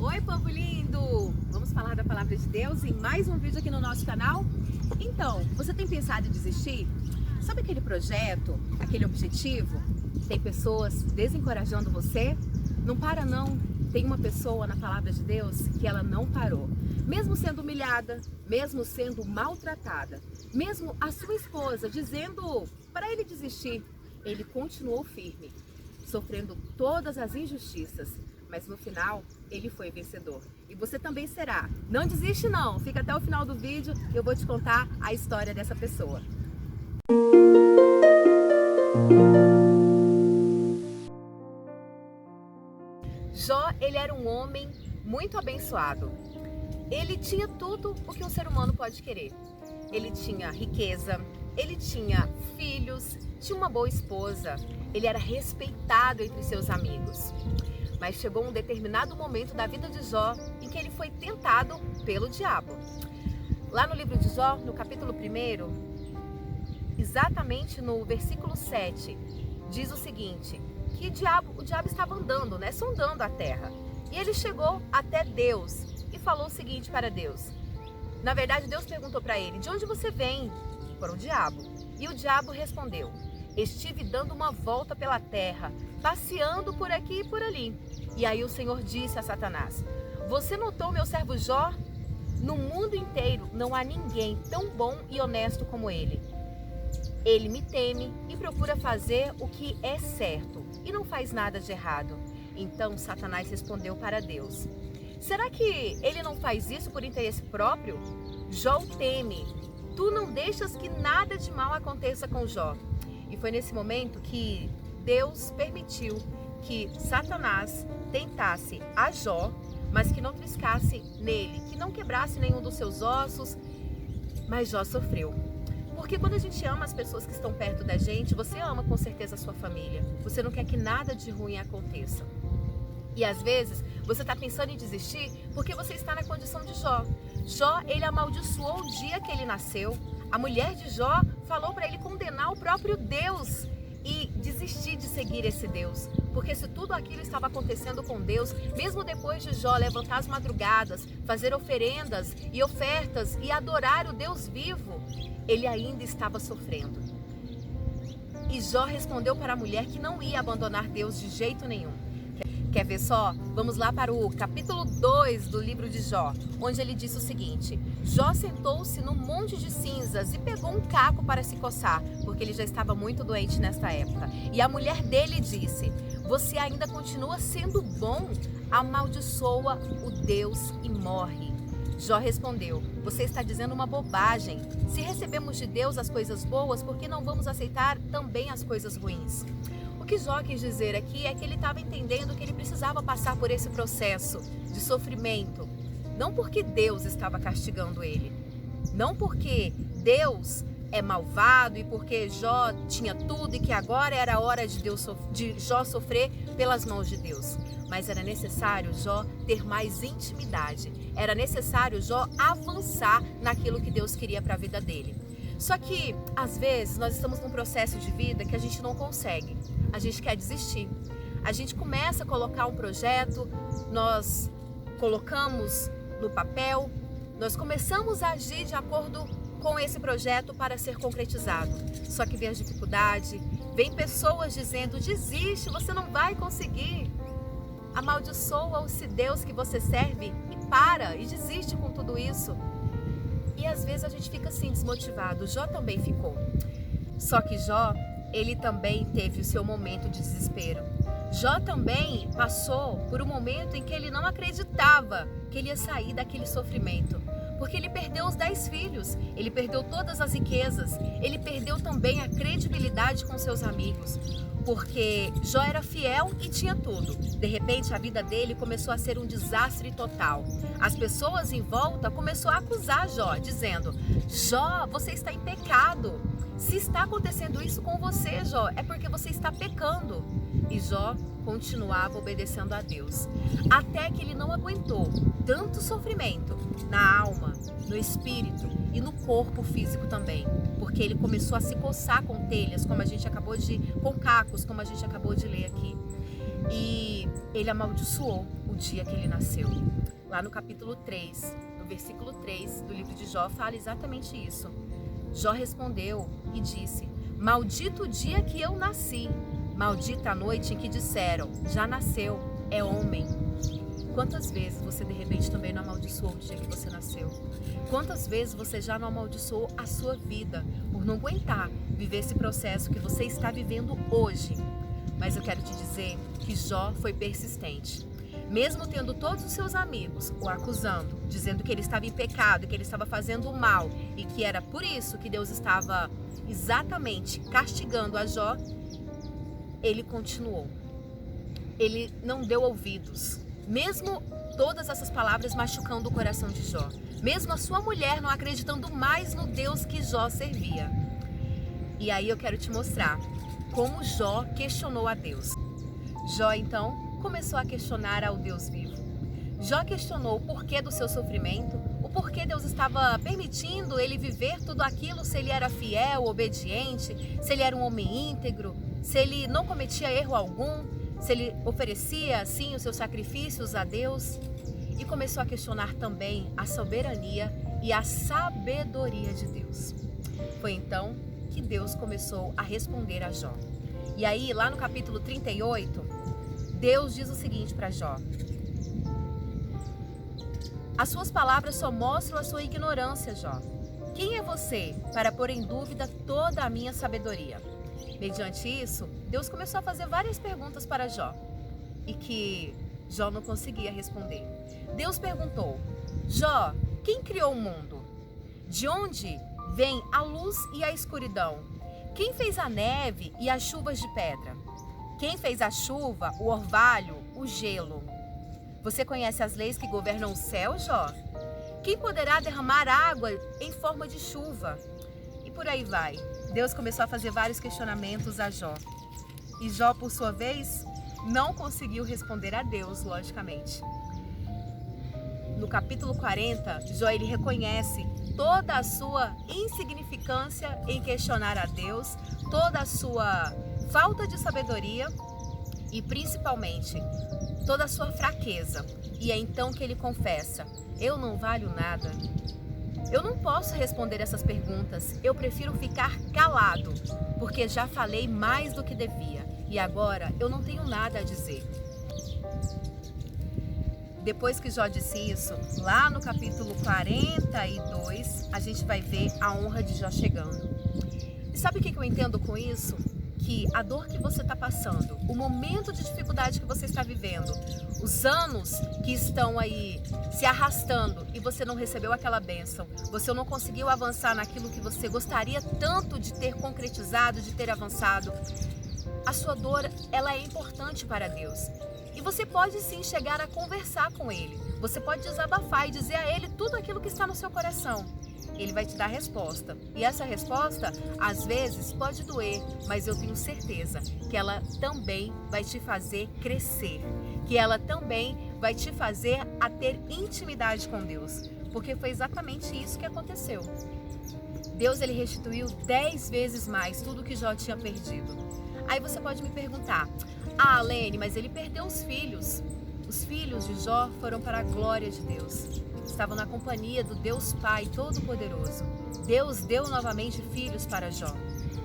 Oi, povo lindo! Vamos falar da palavra de Deus em mais um vídeo aqui no nosso canal? Então, você tem pensado em desistir? Sabe aquele projeto, aquele objetivo? Tem pessoas desencorajando você? Não para não! Tem uma pessoa na palavra de Deus que ela não parou. Mesmo sendo humilhada, mesmo sendo maltratada, mesmo a sua esposa dizendo para ele desistir, ele continuou firme, sofrendo todas as injustiças. Mas no final, ele foi vencedor. E você também será. Não desiste não, fica até o final do vídeo e eu vou te contar a história dessa pessoa. Jó, ele era um homem muito abençoado. Ele tinha tudo o que um ser humano pode querer. Ele tinha riqueza, ele tinha filhos, tinha uma boa esposa, ele era respeitado entre seus amigos. Mas chegou um determinado momento da vida de Jó em que ele foi tentado pelo diabo. Lá no livro de Jó, no capítulo 1, exatamente no versículo 7, diz o seguinte, que o diabo estava andando, sondando a terra. E ele chegou até Deus e falou o seguinte para Deus. Na verdade, Deus perguntou para ele, de onde você vem? Para o diabo. E o diabo respondeu, estive dando uma volta pela terra, passeando por aqui e por ali. E aí o Senhor disse a Satanás, você notou meu servo Jó? No mundo inteiro não há ninguém tão bom e honesto como ele. Ele me teme e procura fazer o que é certo e não faz nada de errado. Então Satanás respondeu para Deus, será que ele não faz isso por interesse próprio? Jó o teme, tu não deixas que nada de mal aconteça com Jó. E foi nesse momento que Deus permitiu que Satanás tentasse a Jó, mas que não triscasse nele, que não quebrasse nenhum dos seus ossos, mas Jó sofreu. Porque quando a gente ama as pessoas que estão perto da gente, você ama com certeza a sua família, você não quer que nada de ruim aconteça. E às vezes você está pensando em desistir porque você está na condição de Jó. Jó, ele amaldiçoou o dia que ele nasceu. A mulher de Jó falou para ele condenar o próprio Deus e desistir de seguir esse Deus. Porque se tudo aquilo estava acontecendo com Deus, mesmo depois de Jó levantar as madrugadas, fazer oferendas e ofertas e adorar o Deus vivo, ele ainda estava sofrendo. E Jó respondeu para a mulher que não ia abandonar Deus de jeito nenhum. Quer ver só? Vamos lá para o capítulo 2 do livro de Jó, onde ele disse o seguinte, Jó sentou-se num monte de cinzas e pegou um caco para se coçar, porque ele já estava muito doente nesta época. E a mulher dele disse, você ainda continua sendo bom? Amaldiçoa o Deus e morre. Jó respondeu, você está dizendo uma bobagem. Se recebemos de Deus as coisas boas, por que não vamos aceitar também as coisas ruins? O que Jó quis dizer aqui é que ele estava entendendo que ele precisava passar por esse processo de sofrimento. Não porque Deus estava castigando ele. Não porque Deus é malvado e porque Jó tinha tudo e que agora era a hora de Jó sofrer pelas mãos de Deus. Mas era necessário Jó ter mais intimidade. Era necessário Jó avançar naquilo que Deus queria para a vida dele. Só que, às vezes, nós estamos num processo de vida que a gente não consegue. A gente quer desistir. A gente começa a colocar um projeto, nós colocamos no papel, nós começamos a agir de acordo com esse projeto para ser concretizado. Só que vem a dificuldade, vem pessoas dizendo, desiste, você não vai conseguir. Amaldiçoa-se Deus que você serve e para, e desiste com tudo isso. E às vezes a gente fica assim desmotivado. Jó também ficou. Só que Jó, ele também teve o seu momento de desespero. Jó também passou por um momento em que ele não acreditava que ele ia sair daquele sofrimento. Porque ele perdeu os 10 filhos, ele perdeu todas as riquezas, ele perdeu também a credibilidade com seus amigos. Porque Jó era fiel e tinha tudo. De repente a vida dele começou a ser um desastre total. As pessoas em volta começaram a acusar Jó, dizendo, Jó, você está em pecado. Se está acontecendo isso com você, Jó, é porque você está pecando. E Jó continuava obedecendo a Deus. Até que ele não aguentou tanto sofrimento na alma, no espírito e no corpo físico também. Porque ele começou a se coçar com telhas, com cacos, como a gente acabou de ler aqui. e ele amaldiçoou o dia que ele nasceu. Lá no capítulo 3, no versículo 3 do livro de Jó, fala exatamente isso. Jó respondeu e disse: maldito o dia que eu nasci, maldita a noite em que disseram, já nasceu, é homem. Quantas vezes você de repente também não amaldiçoou o dia que você nasceu? Quantas vezes você já não amaldiçoou a sua vida por não aguentar viver esse processo que você está vivendo hoje? Mas eu quero te dizer que Jó foi persistente. Mesmo tendo todos os seus amigos o acusando, dizendo que ele estava em pecado, que ele estava fazendo o mal e que era por isso que Deus estava exatamente castigando a Jó, ele continuou. Ele não deu ouvidos. Mesmo todas essas palavras machucando o coração de Jó. Mesmo a sua mulher não acreditando mais no Deus que Jó servia. E aí eu quero te mostrar como Jó questionou a Deus. Jó então começou a questionar ao Deus vivo. Jó questionou o porquê do seu sofrimento, o porquê Deus estava permitindo ele viver tudo aquilo, se ele era fiel, obediente, se ele era um homem íntegro, se ele não cometia erro algum, se ele oferecia assim os seus sacrifícios a Deus. E começou a questionar também a soberania e a sabedoria de Deus. Foi então que Deus começou a responder a Jó. E aí, lá no capítulo 38, Deus diz o seguinte para Jó: as suas palavras só mostram a sua ignorância, Jó. Quem é você para pôr em dúvida toda a minha sabedoria? Mediante isso, Deus começou a fazer várias perguntas para Jó e que Jó não conseguia responder. Deus perguntou: Jó, quem criou o mundo? De onde vem a luz e a escuridão? Quem fez a neve e as chuvas de pedra? Quem fez a chuva, o orvalho, o gelo? Você conhece as leis que governam o céu, Jó? Quem poderá derramar água em forma de chuva? E por aí vai. Deus começou a fazer vários questionamentos a Jó. E Jó, por sua vez, não conseguiu responder a Deus, logicamente. No capítulo 40, Jó ele reconhece toda a sua insignificância em questionar a Deus, toda a sua falta de sabedoria e principalmente toda a sua fraqueza. E é então que ele confessa: eu não valho nada. Eu não posso responder essas perguntas, eu prefiro ficar calado, porque já falei mais do que devia e agora eu não tenho nada a dizer. Depois que Jó disse isso, lá no capítulo 42, a gente vai ver a honra de Jó chegando. E sabe o que eu entendo com isso? Que a dor que você está passando, o momento de dificuldade que você está vivendo, os anos que estão aí se arrastando e você não recebeu aquela bênção, você não conseguiu avançar naquilo que você gostaria tanto de ter concretizado, de ter avançado, a sua dor, ela é importante para Deus. E você pode sim chegar a conversar com Ele, você pode desabafar e dizer a Ele tudo aquilo que está no seu coração. Ele vai te dar a resposta. E essa resposta, às vezes, pode doer, mas eu tenho certeza que ela também vai te fazer crescer. Que ela também vai te fazer a ter intimidade com Deus. Porque foi exatamente isso que aconteceu. Deus, ele restituiu 10 vezes mais tudo que Jó tinha perdido. Aí você pode me perguntar: ah, Lene, mas ele perdeu os filhos. Os filhos de Jó foram para a glória de Deus. Estavam na companhia do Deus Pai Todo-Poderoso. Deus deu novamente filhos para Jó,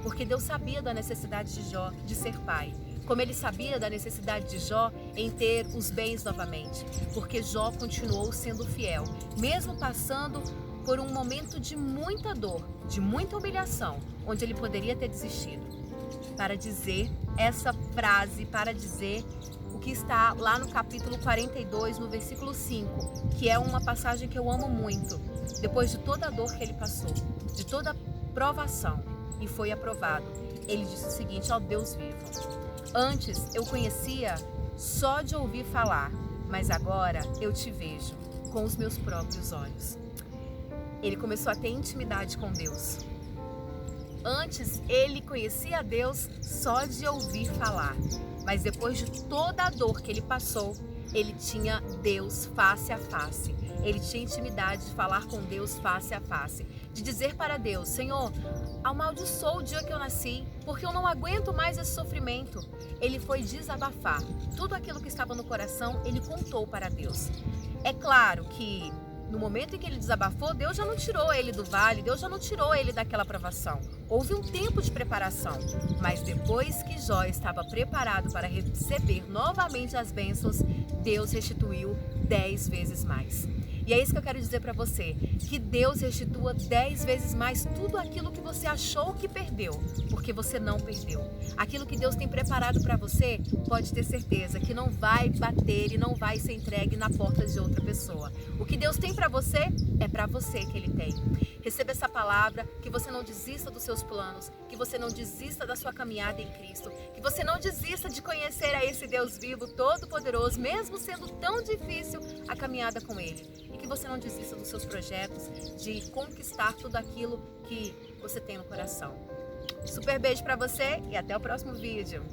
porque Deus sabia da necessidade de Jó de ser pai, como ele sabia da necessidade de Jó em ter os bens novamente, porque Jó continuou sendo fiel, mesmo passando por um momento de muita dor, de muita humilhação, onde ele poderia ter desistido. Para dizer essa frase, para dizer o que está lá no capítulo 42, no versículo 5, que é uma passagem que eu amo muito. Depois de toda a dor que ele passou, de toda a provação, e foi aprovado, ele disse o seguinte: ó Deus vivo, antes eu conhecia só de ouvir falar, mas agora eu te vejo com os meus próprios olhos. Ele começou a ter intimidade com Deus. Antes ele conhecia a Deus só de ouvir falar, mas depois de toda a dor que ele passou, ele tinha Deus face a face. Ele tinha intimidade de falar com Deus face a face, de dizer para Deus: Senhor, amaldiçoou o dia que eu nasci, porque eu não aguento mais esse sofrimento. Ele foi desabafar. Tudo aquilo que estava no coração, ele contou para Deus. É claro que no momento em que ele desabafou, Deus já não tirou ele do vale, Deus já não tirou ele daquela provação. Houve um tempo de preparação, mas depois que Jó estava preparado para receber novamente as bênçãos, Deus restituiu 10 vezes mais. E é isso que eu quero dizer para você, que Deus restitua 10 vezes mais tudo aquilo que você achou que perdeu, porque você não perdeu. Aquilo que Deus tem preparado para você, pode ter certeza que não vai bater e não vai ser entregue na porta de outra pessoa. O que Deus tem para você, é para você que Ele tem. Receba essa palavra, que você não desista dos seus planos, que você não desista da sua caminhada em Cristo, que você não desista de conhecer a esse Deus vivo, todo-poderoso, mesmo sendo tão difícil a caminhada com Ele. E que você não desista dos seus projetos, de conquistar tudo aquilo que você tem no coração. Super beijo para você e até o próximo vídeo.